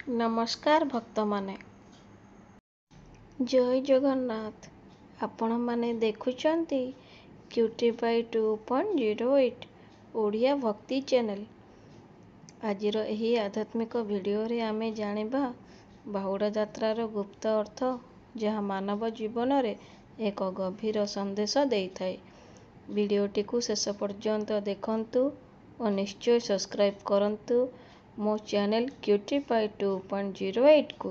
नमस्कार भक्त माने जय जगन्नाथ। आपण माने देखुचंती क्यूटीफाई 2.08 ओडिया भक्ति चैनल। आजिर एही आध्यात्मिक वीडियो रे आमे जानिबा बाहुड़ा यात्रार गुप्त अर्थ, जहाँ मानव जीवन रे एक गभीर संदेश देइथाय। वीडियोटी को शेष पर्यंत देखंतु और निश्चय सब्सक्राइब करंतु मो चैनल क्यूटीफाई 2.08 को।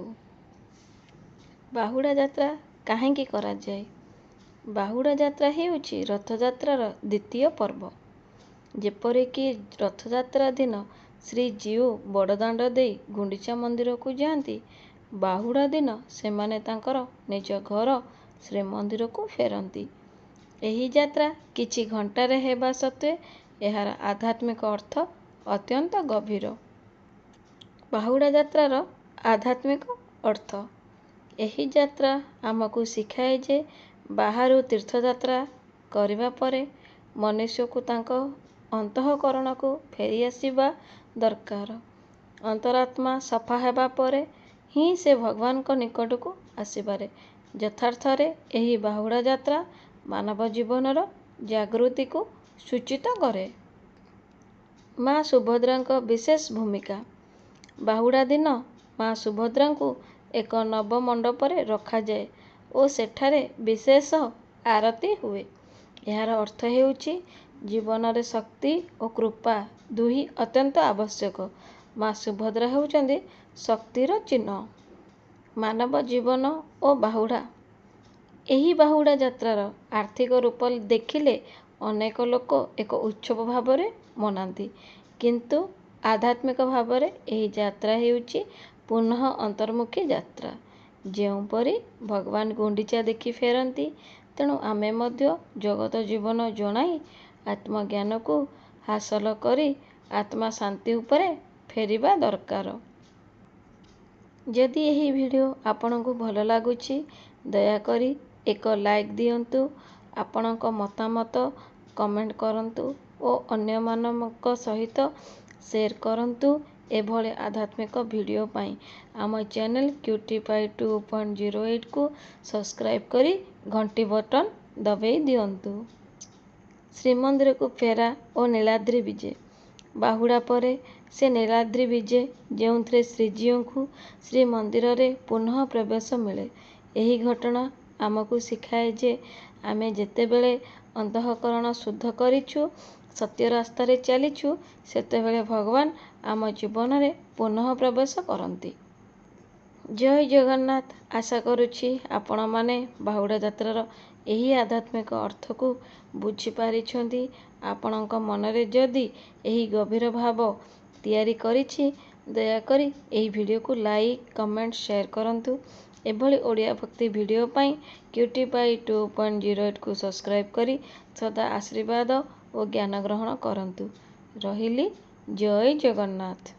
बाहुड़ा यात्रा काहेकि करा जाए? बाहुड़ा यात्रा हेउछि रथयात्रार द्वितीय पर्व। जेपरिकी रथयात्रा दिन श्रीजीउ बड़दाण्ड देई गुंडीचा मंदिर को जाती, बाहुड़ा दिन सेमाने तांकर निज घर श्रीमंदिर को फेरती। एही यात्रा किछि घंटारे हेबा सत्वे एहार आध्यात्मिक अर्थ अत्यंत गभीर। बाहुड़ा यात्रार आध्यात्मिक अर्थ। एही यात्रा आमको शिखाए जे बाहरु तीर्थयात्रा करिबा परे मनुष्य को तांको अंतःकरण को फेरी आसिबा दरकार। अंतरात्मा सफा हेबा परे ही से भगवान को निकट को आसिबारे। यथार्थरे एही बाहुड़ा यात्रा मानव जीवनर जागृति को सूचित करे। माँ सुभद्रा को विशेष भूमिका। बाहुड़ा दिन माँ सुभद्रा को एक नव मंडपरे रखा जाए और सेठारे विशेष आरती हुए। यार अर्थ हेउछि जीवन रे शक्ति और कृपा दुही अत्यंत आवश्यक। माँ सुभद्रा हेउचंदी शक्तिर चिन्ह। मानव जीवन और बाहुड़ा। एही बाहुड़ा यात्रार आर्थिक रूप देखिले अनेक लोक एक उत्सव भावरे मनाती, किंतु आध्यात्मिक भावरे एही यात्रा हेउछि पुनः अंतर्मुखी यात्रा। जेउपरि भगवान गुंडीचा देखि फेरती, तेणु आमे मध्य जगत जीवन जणाई आत्मज्ञान को हासिल करी आत्मा शांति उपरे फेरिबा दरकार। जदि यही वीडियो आपनको भल लागुछि, दयाकरी एक लाइक दियंतु, आपनक मतामत कमेंट करंतु और अन्य मानक सहित शेयर करंतु। एभले आध्यात्मिक वीडियो पाई आम चैनल क्यूटीफाई 2.08 को सब्सक्राइब करी घंटी बटन दबाई दियंतु। श्रीमंदिर को फेरा और नीलाद्री विजे। बाहुड़ा परे से नीलाद्री विजे, जेउंथरे श्रीजीउ को श्रीमंदिर रे पुनः प्रवेश मिले। एही घटना आमको शिखाए जे आमे जेतेबेले अंतःकरण शुद्ध करिछु, सत्य रास्ता रे चलिछु, सेतेबेले भगवान आम जीवन रे पुनः प्रवेश करंती। जय जगन्नाथ। आशा करुछि आपण माने बाहुड़ा यात्रार एही आध्यात्मिक अर्थ को बुझी पारिछंती। आपणक मनरे जदि एही गभीर भाव तैयारी करिछि, दयाकरी एही वीडियो को लाइक कमेंट शेयर करंतु। एभली ओडिया भक्ति वीडियो पाई क्यूटीफाई 2.08 को सब्सक्राइब करी सदा आशीर्वाद और ज्ञान ग्रहण करंतु। रहिली। जय जगन्नाथ।